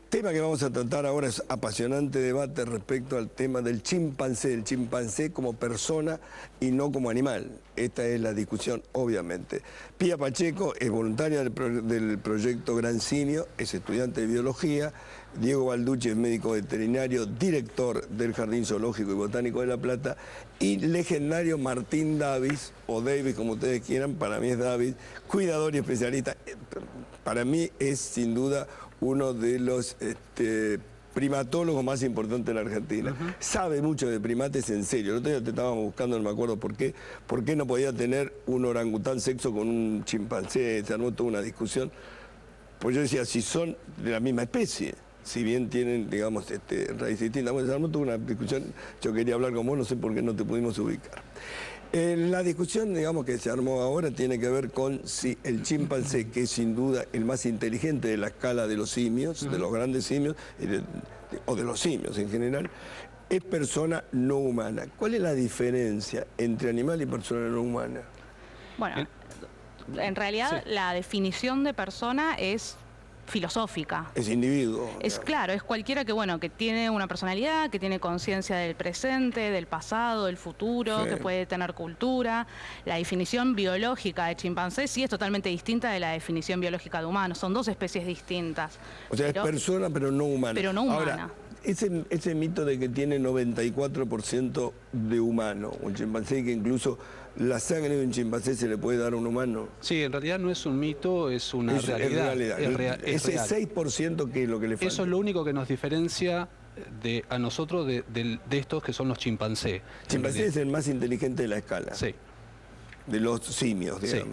tema que vamos a tratar ahora es apasionante debate respecto al tema del chimpancé, el chimpancé como persona y no como animal. Esta es la discusión, obviamente. Pía Pacheco es voluntaria del proyecto Gran Simio, es estudiante de biología. Diego Balducci es médico veterinario, director del Jardín Zoológico y Botánico de La Plata. Y legendario Martín Davis, o Davis como ustedes quieran, para mí es Davis, cuidador y especialista. Para mí es sin duda uno de los primatólogos más importantes de la Argentina. Sabe mucho de primates en serio. El otro día te estábamos buscando, no me acuerdo por qué no podía tener un orangután sexo con un chimpancé, se armó toda una discusión. Pues yo decía, si son de la misma especie, si bien tienen, digamos, raíces distintas, bueno, se armó toda una discusión, yo quería hablar con vos, no sé por qué no te pudimos ubicar. La discusión, digamos, que se armó ahora tiene que ver con si el chimpancé, que es sin duda el más inteligente de la escala de los simios, de los grandes simios, o de los simios en general, es persona no humana. ¿Cuál es la diferencia entre animal y persona no humana? Bueno, en realidad la definición de persona es filosófica. Es individuo. Es claro, es cualquiera que, bueno, que tiene una personalidad, que tiene conciencia del presente, del pasado, del futuro, que puede tener cultura. La definición biológica de chimpancé sí es totalmente distinta de la definición biológica de humano. Son dos especies distintas. O sea, es persona pero no humana. Pero no humana. Ahora, ese mito de que tiene 94% de humano, un chimpancé, que incluso la sangre de un chimpancé se le puede dar a un humano. Sí, en realidad no es un mito, es una realidad. Ese real. 6% que es lo que le falta. Eso es lo único que nos diferencia a nosotros de estos que son los chimpancés. Chimpancé es el más inteligente de la escala. Sí. De los simios, digamos. Sí.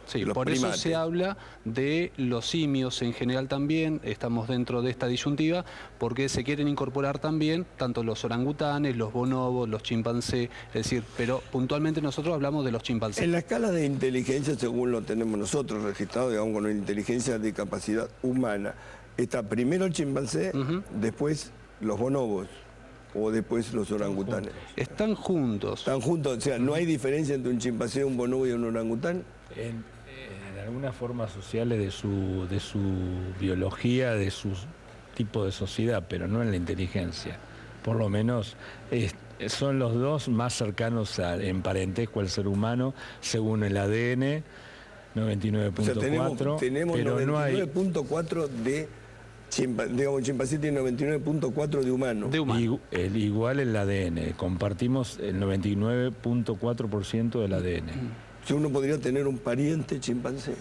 Sí, por eso se habla de los simios en general también, estamos dentro de esta disyuntiva, porque se quieren incorporar también tanto los orangutanes, los bonobos, los chimpancés, es decir, pero puntualmente nosotros hablamos de los chimpancés. En la escala de inteligencia, según lo tenemos nosotros registrado, digamos, con una inteligencia de capacidad humana, está primero el chimpancé, después los bonobos, o después los orangutanes. Están juntos. Están juntos, o sea, ¿no hay diferencia entre un chimpancé, un bonobo y un orangután? En algunas formas sociales de su biología, de su tipo de sociedad, pero no en la inteligencia. Por lo menos son los dos más cercanos en parentesco al ser humano, según el ADN, 99.4. O sea, tenemos 99.4 de chimpancé, digamos, un chimpancé tiene 99.4 de humano. Igual el ADN, compartimos el 99.4% del ADN. Si uno podría tener un pariente chimpancé.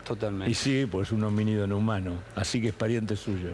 Totalmente. Y sí, pues un homínido no humano, así que es pariente suyo.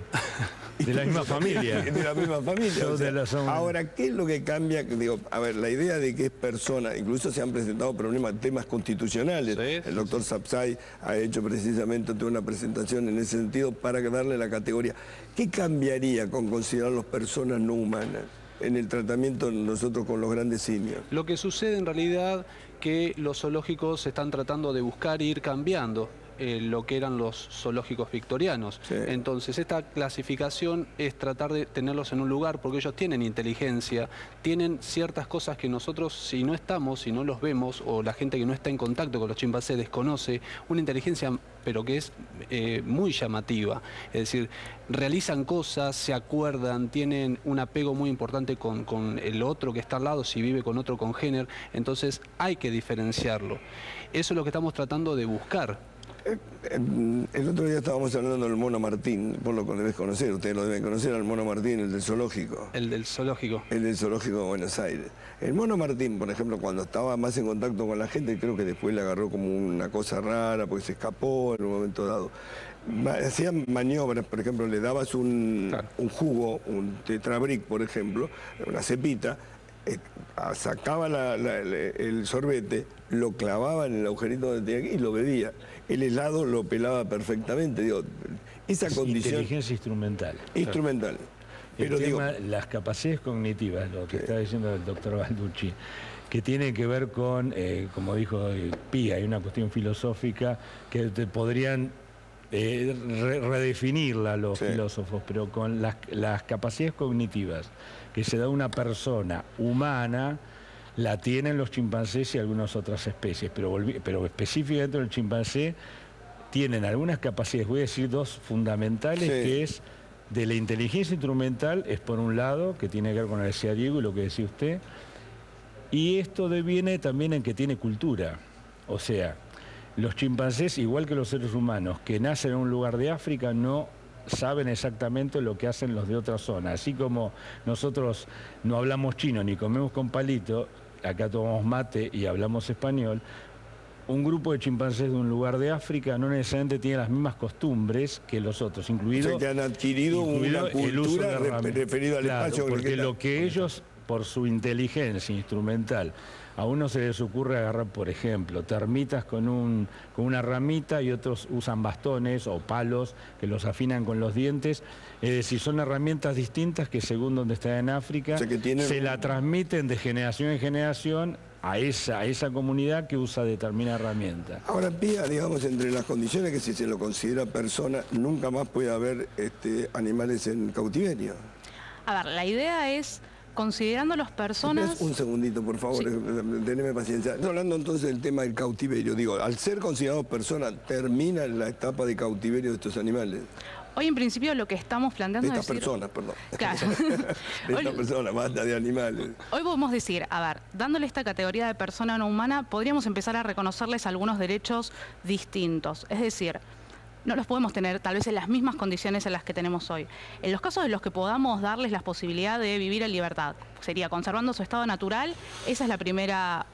De la misma familia. De la misma familia. O sea, ahora, ¿qué es lo que cambia? Digo, a ver, la idea de que es persona, incluso se han presentado temas constitucionales. El doctor Sapsay ha hecho precisamente toda una presentación en ese sentido para darle la categoría. ¿Qué cambiaría con considerarlos personas no humanas en el tratamiento nosotros con los grandes simios? Lo que sucede en realidad que los zoológicos están tratando de buscar ir cambiando lo que eran los zoológicos victorianos. Entonces esta clasificación es tratar de tenerlos en un lugar porque ellos tienen inteligencia, tienen ciertas cosas que nosotros si no estamos, si no los vemos o la gente que no está en contacto con los chimpancés desconoce, una inteligencia pero que es muy llamativa, es decir, realizan cosas, se acuerdan, tienen un apego muy importante con el otro que está al lado, si vive con otro congénere, entonces hay que diferenciarlo. Eso es lo que estamos tratando de buscar. El otro día estábamos hablando del mono Martín, vos lo debes conocer, ustedes lo deben conocer, al mono Martín, el del zoológico. El del zoológico. El del zoológico de Buenos Aires. El mono Martín, por ejemplo, cuando estaba más en contacto con la gente, creo que después le agarró como una cosa rara, porque se escapó en un momento dado. Hacían maniobras, por ejemplo, le dabas un jugo, un tetrabric, por ejemplo, una cepita, sacaba el sorbete, lo clavaba en el agujerito donde tenía que y lo bebía. El helado lo pelaba perfectamente. Digo, esa condición... Inteligencia instrumental. Instrumental. Pero las capacidades cognitivas, lo que está diciendo el doctor Balducci, que tiene que ver con, como dijo Pía, hay una cuestión filosófica que podrían redefinirla los filósofos, pero con las capacidades cognitivas que se da una persona humana, la tienen los chimpancés y algunas otras especies, pero específicamente el chimpancé tienen algunas capacidades, voy a decir dos fundamentales, que es de la inteligencia instrumental es por un lado, que tiene que ver con lo que decía Diego y lo que decía usted, y esto deviene también en que tiene cultura. O sea, los chimpancés, igual que los seres humanos, que nacen en un lugar de África, no saben exactamente lo que hacen los de otra zona. Así como nosotros no hablamos chino ni comemos con palito, acá tomamos mate y hablamos español, un grupo de chimpancés de un lugar de África no necesariamente tiene las mismas costumbres que los otros, incluido, o sea, que han adquirido una cultura referida al espacio. Porque lo que ellos, por su inteligencia instrumental, a uno se les ocurre agarrar, por ejemplo, termitas con una ramita y otros usan bastones o palos que los afinan con los dientes. Es decir, son herramientas distintas que según donde están en África, o sea, se la transmiten de generación en generación a esa comunidad que usa determinada herramienta. Ahora, Pía, digamos, entre las condiciones que si se lo considera persona, nunca más puede haber animales en cautiverio. A ver, la idea es, considerando las personas... Un segundito, por favor, sí. Teneme paciencia. Estoy hablando entonces del tema del cautiverio. Digo, al ser considerados personas, ¿termina la etapa de cautiverio de estos animales? Hoy en principio lo que estamos planteando es decir... De estas personas, perdón. Claro. De estas personas, basta de animales. Hoy podemos decir, a ver, dándole esta categoría de persona no humana, podríamos empezar a reconocerles algunos derechos distintos. Es decir, no los podemos tener tal vez en las mismas condiciones en las que tenemos hoy. En los casos en los que podamos darles la posibilidad de vivir en libertad, sería conservando su estado natural, esa es la primera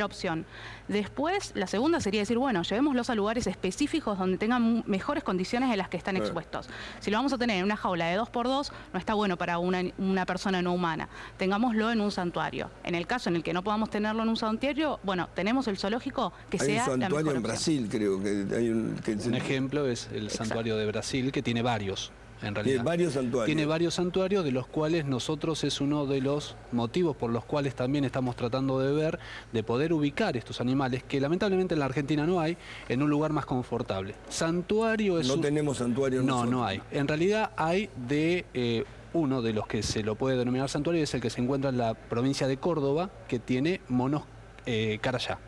opción. Después, la segunda sería decir, bueno, llevémoslos a lugares específicos donde tengan mejores condiciones en las que están expuestos. Si lo vamos a tener en una jaula de 2x2, no está bueno para una persona no humana. Tengámoslo en un santuario. En el caso en el que no podamos tenerlo en un santuario, bueno, tenemos el zoológico que sea la mejor opción. Hay un santuario en Brasil, creo que hay un ejemplo es el santuario de Brasil, que tiene varios. En realidad. Tiene varios santuarios. Tiene varios santuarios, de los cuales nosotros es uno de los motivos por los cuales también estamos tratando de ver, de poder ubicar estos animales, que lamentablemente en la Argentina no hay, en un lugar más confortable. Santuario es... No tenemos santuario. No hay. En realidad hay uno de los que se lo puede denominar santuario, es el que se encuentra en la provincia de Córdoba, que tiene monos carayá,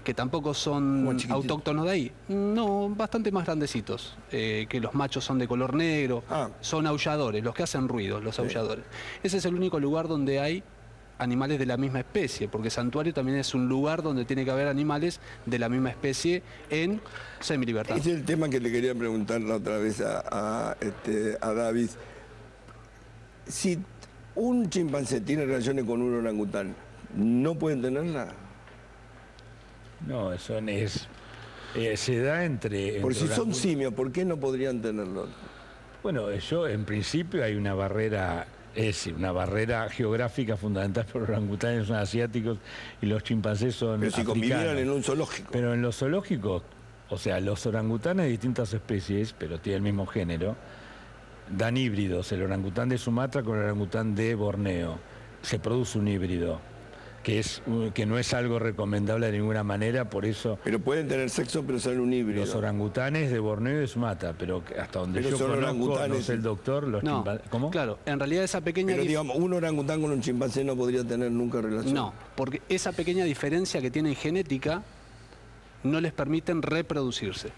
que tampoco son autóctonos de ahí. No, bastante más grandecitos, que los machos son de color negro, son aulladores, los que hacen ruidos, los aulladores. Ese es el único lugar donde hay animales de la misma especie, porque santuario también es un lugar donde tiene que haber animales de la misma especie en semilibertad. Ese es el tema que le quería preguntar la otra vez a David. Si un chimpancé tiene relaciones con un orangután, ¿no pueden tenerla? No, eso se da entre Por si son simios, ¿por qué no podrían tenerlo? Bueno, en principio hay una barrera, una barrera geográfica fundamental, por los orangutanes son asiáticos y los chimpancés son Pero si africanos. convivieran en un zoológico. Pero en los zoológicos, o sea, los orangutanes de distintas especies, pero tienen el mismo género, dan híbridos, el orangután de Sumatra con el orangután de Borneo. Se produce un híbrido. Que no es algo recomendable de ninguna manera, por eso... Pero pueden tener sexo, pero son un híbrido. Los orangutanes de Borneo y de Sumatra, pero hasta donde yo conozco, no sé el doctor, los chimpancés... ¿Cómo? Claro, en realidad esa pequeña... Pero digamos, un orangután con un chimpancé no podría tener nunca relación. No, porque esa pequeña diferencia que tienen genética no les permiten reproducirse.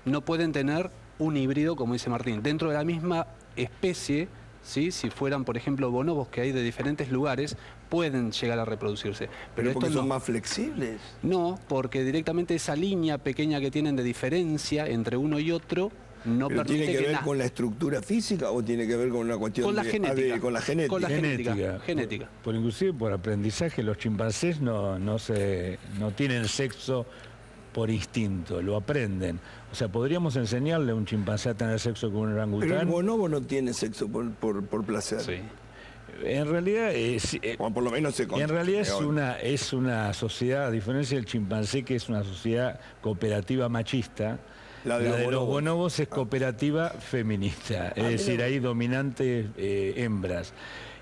No pueden tener un híbrido, como dice Martín, dentro de la misma especie... ¿Sí? Si fueran, por ejemplo, bonobos que hay de diferentes lugares, pueden llegar a reproducirse. ¿Pero porque son más flexibles? No, porque directamente esa línea pequeña que tienen de diferencia entre uno y otro no ¿Pero permite tiene que ver con la estructura física o tiene que ver con una cuestión con la genética? Con la genética. Con la genética. Inclusive por aprendizaje, los chimpancés no tienen sexo por instinto, lo aprenden. O sea, podríamos enseñarle a un chimpancé a tener sexo con un orangután. Pero el bonobo no tiene sexo por placer. Sí. En realidad o por lo menos en realidad es una sociedad, a diferencia del chimpancé, que es una sociedad cooperativa machista. La de los bonobos es cooperativa feminista, es decir, hay dominantes hembras.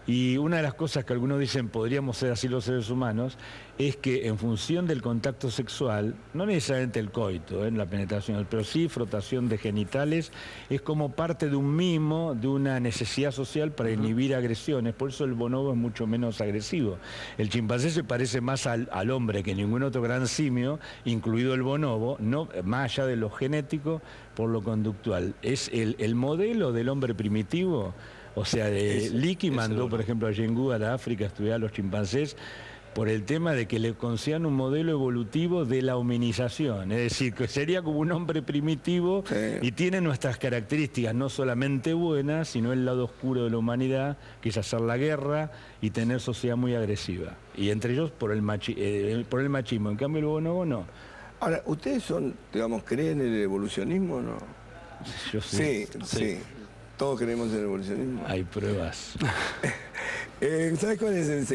Y una de las cosas que algunos dicen podríamos ser así los seres humanos es que en función del contacto sexual, no necesariamente el coito, la penetración, pero sí frotación de genitales, es como parte de un mimo, de una necesidad social para inhibir agresiones. Por eso el bonobo es mucho menos agresivo. El chimpancé se parece más al hombre que ningún otro gran simio, incluido el bonobo, no, más allá de lo genético, por lo conductual. Es el modelo del hombre primitivo. O sea, Leakey mandó, por ejemplo, a Yengu a la África a estudiar a los chimpancés por el tema de que le consideran un modelo evolutivo de la hominización. Es decir, que sería como un hombre primitivo y tiene nuestras características, no solamente buenas, sino el lado oscuro de la humanidad, que es hacer la guerra y tener sociedad muy agresiva. Y entre ellos por el machismo. En cambio el bonobo no. Ahora, ¿ustedes digamos, creen en el evolucionismo o no? Yo sí. Sí. Todos creemos en el evolucionismo. Hay pruebas. ¿Sabes cuál es el secreto?